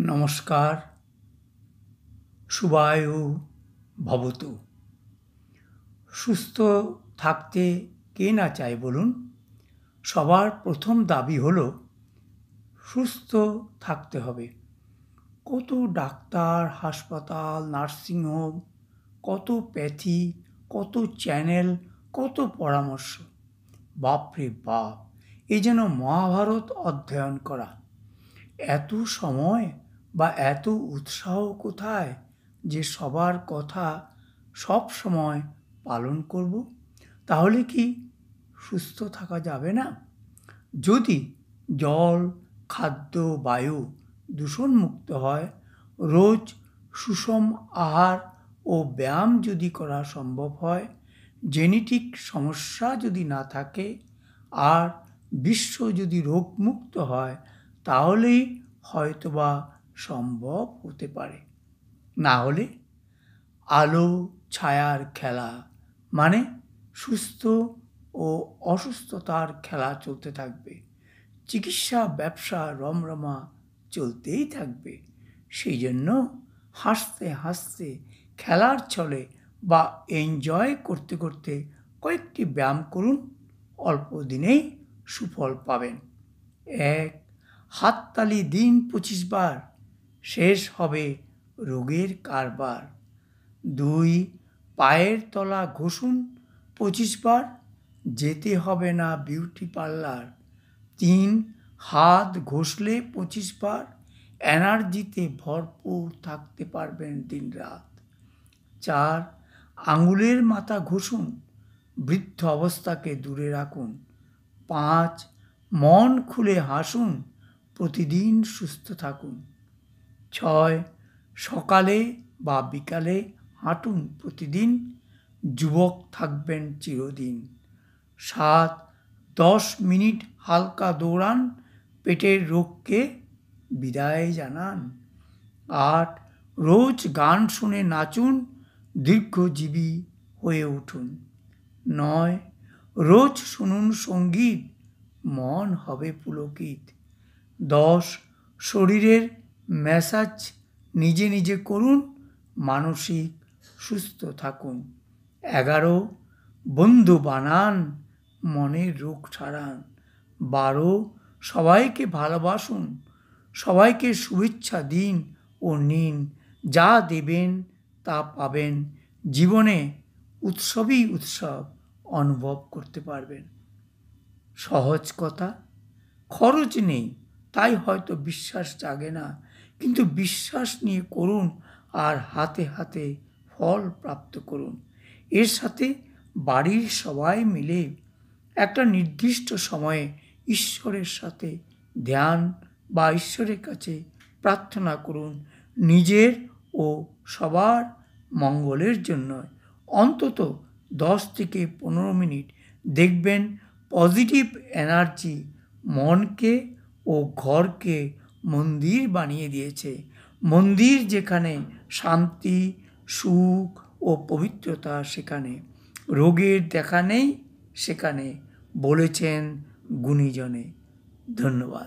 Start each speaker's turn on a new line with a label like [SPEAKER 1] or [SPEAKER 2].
[SPEAKER 1] নমস্কার। শুভায়ু ভবতু। সুস্থ থাকতে কে না চায় বলুন? সবার প্রথম দাবি হলো সুস্থ থাকতে হবে। কত ডাক্তার, হাসপাতাল, নার্সিংহোম, কত প্যাথি, কত চ্যানেল, কত পরামর্শ। বাপরে বাপ, এ যেন মহাভারত অধ্যয়ন করা। এত সময় বা এত উৎসাহ কোথায় যে সবার কথা সব সময় পালন করব? তাহলে কি সুস্থ থাকা যাবে না? যদি জল, খাদ্য, বায়ু দূষণমুক্ত হয়, রোজ সুষম আহার ও ব্যায়াম যদি করা সম্ভব হয়, জেনেটিক সমস্যা যদি না থাকে, আর বিশ্ব যদি রোগমুক্ত হয়, তাহলেই হয়তোবা সম্ভব হতে পারে। না হলে আলো ছায়ার খেলা, মানে সুস্থ ও অসুস্থতার খেলা চলতে থাকবে। চিকিৎসা ব্যবসা রমরমা চলতেই থাকবে। সেই জন্য হাসতে হাসতে, খেলার ছলে বা এনজয় করতে করতে কয়েকটি ব্যায়াম করুন, অল্প দিনেই সুফল পাবেন। 1. হাততালি দিন 25 বার, শেষ হবে রোগের কারবার। 2. পায়ের তলা ঘষুন 25 বার, যেতে হবে না বিউটি পার্লার। 3. হাত ঘষলে 25 বার, এনার্জিতে ভরপুর থাকতে পারবেন দিনরাত। 4. আঙুলের মাথা ঘষুন, বৃদ্ধ অবস্থাকে দূরে রাখুন। 5. মন খুলে হাসুন, প্রতিদিন সুস্থ থাকুন। 6. সকালে বা বিকালে হাঁটুন প্রতিদিন, যুবক থাকবেন চিরদিন। 7. 10 মিনিট হালকা দৌড়ান, পেটের রোগকে বিদায় জানান। 8. রোজ গান শুনে নাচুন, দীর্ঘজীবী হয়ে উঠুন। 9. রোজ শুনুন সঙ্গীত, মন হবে পুলকিত। 10. শরীরের ম্যাসাজ নিজে নিজে করুন, মানসিক সুস্থ থাকুন। 11. বন্ধু বানান, মনের রোগ সারান। 12. সবাইকে ভালোবাসুন, সবাইকে শুভেচ্ছা দিন ও নিন, যা দেবেন তা পাবেন। জীবনে উৎসবই উৎসব অনুভব করতে পারবেন। সহজ কথা, খরচ নেই তাই হয়তো বিশ্বাস জাগে না, কিন্তু বিশ্বাস নিয়ে করুন আর হাতে হাতে ফল প্রাপ্ত করুন। এর সাথে বাড়ির সবাই মিলে একটা নির্দিষ্ট সময়ে ঈশ্বরের সাথে ধ্যান বা ঈশ্বরের কাছে প্রার্থনা করুন, নিজের ও সবার মঙ্গলের জন্য। অন্তত 10 থেকে 15 মিনিট দেখবেন পজিটিভ এনার্জি মনকে ও ঘরকে মন্দির বানিয়ে দিয়েছে। মন্দির যেখানে শান্তি, সুখ ও পবিত্রতা, সেখানে রোগের দেখা নেই, সেখানে বলেছেন গুণীজনে। ধন্যবাদ।